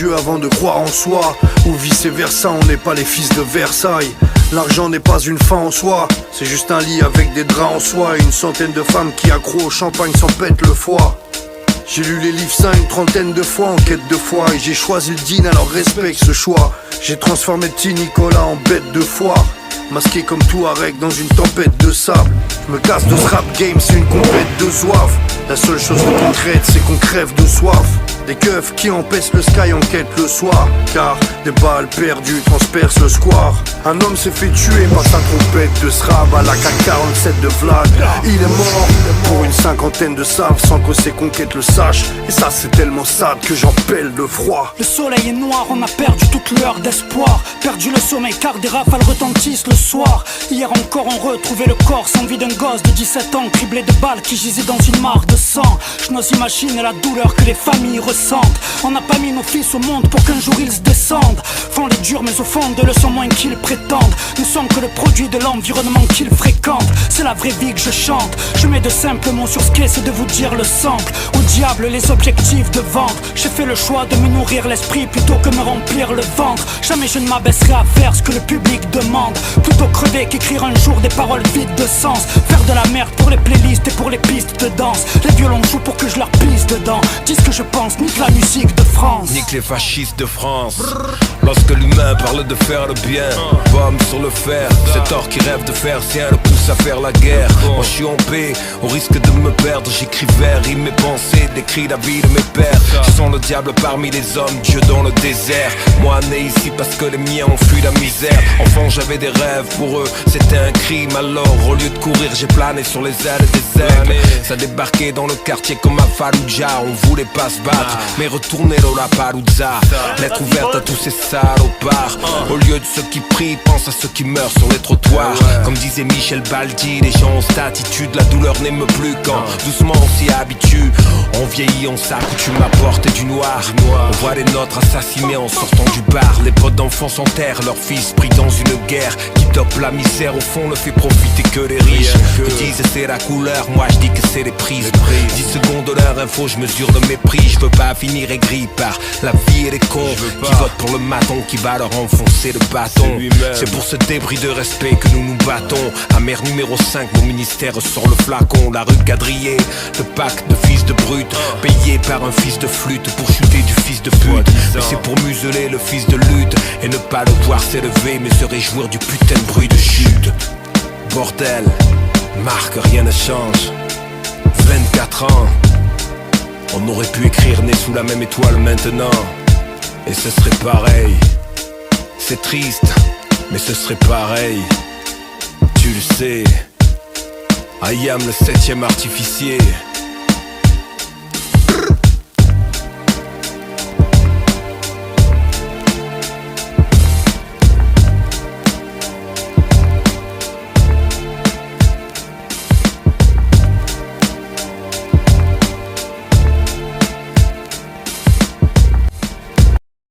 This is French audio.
Dieu avant de croire en soi. Ou vice versa, on n'est pas les fils de Versailles. L'argent n'est pas une fin en soi, c'est juste un lit avec des draps en soie. Et une centaine de femmes qui accroent au champagne s'en pètent le foie. J'ai lu les livres saints une trentaine de fois en quête de foi. Et j'ai choisi le dîne, alors respecte ce choix. J'ai transformé petit Nicolas en bête de foire. Masqué comme Touareg dans une tempête de sable. Je me casse de ce rap game, c'est une compète de soif. La seule chose de concrète, c'est qu'on crève de soif. Des keufs qui empêchent le sky en quête le soir. Car des balles perdues transpercent le square. Un homme s'est fait tuer par sa trompette de srab à la K47 de Vlad. Il est mort pour une cinquantaine de saves sans que ses conquêtes le sachent. Et ça c'est tellement sad que j'en pèle de froid. Le soleil est noir, on a perdu toute l'heure d'espoir. Perdu le sommeil car des rafales retentissent le soir. Hier encore on retrouvait le corps sans vie d'un gosse de 17 ans criblé de balles qui gisait dans une mare de sang. Je n'ose imaginer la douleur que les familles ressentent. On n'a pas mis nos fils au monde pour qu'un jour ils se descendent. Font les durs mais au fond de le sont moins qu'ils prétendent. Nous sommes que le produit de l'environnement qu'ils fréquentent. C'est la vraie vie que je chante. Je mets de simples mots sur ce qu'est, c'est de vous dire le sample. Au diable les objectifs de vente. J'ai fait le choix de me nourrir l'esprit plutôt que me remplir le ventre. Jamais je ne m'abaisserai à faire ce que le public demande. Plutôt crever qu'écrire un jour des paroles vides de sens. Faire de la merde pour les playlists et pour les pistes de danse. Les violons jouent pour que je leur pisse dedans. Dis ce que je pense, nique la musique de France. Nique les fascistes de France. Lorsque l'humain parle de faire le bien, pomme sur le fer. Cet or qui rêve de faire sien le pousse à faire la guerre. Moi je suis en paix, au risque de me perdre. J'écris vers, rime mes pensées, décris la vie de mes pères. Je sens le diable parmi les hommes, Dieu dans le désert. Moi né ici parce que les miens ont fui la misère. Enfant j'avais des rêves, pour eux c'était un crime. Alors au lieu de courir j'ai plané sur les ailes des aigles. Ça débarquait dans le quartier comme à Fallujah. On voulait pas se battre, mais retourner dans la Palouza. Lettre ouverte à tous ces salopards. Au lieu de ceux qui prient, pense à ceux qui meurent sur les trottoirs. Comme disait Michel Baldi, les gens ont cette attitude. La douleur n'aime plus quand doucement on s'y habitue. On vieillit, on s'accoutume à porter du noir. On voit les nôtres assassinés en sortant du bar. Les potes d'enfants s'enterrent, leurs fils pris dans une guerre qui dope la misère. Au fond ne fait profiter que les riches. Que disent c'est la couleur, moi je dis que c'est les prises. 10 secondes de leur info, je mesure le mépris. Je veux pas finir aigri par la vie et les cons qui votent pour le maton qui va leur enfoncer le bâton. C'est pour ce débris de respect que nous nous battons. Amer numéro 5, mon ministère sort le flacon. La rue quadrillée, le pack de fils de brute, payé par un fils de flûte pour chuter du fils de pute. Mais c'est pour museler le fils de lutte et ne pas le voir s'élever mais se réjouir du putain de bruit de chute. Bordel, Marc, rien ne change. 24 ans, on aurait pu écrire né sous la même étoile maintenant, et ce serait pareil. C'est triste, mais ce serait pareil. Tu le sais, I am le 7ème artificier.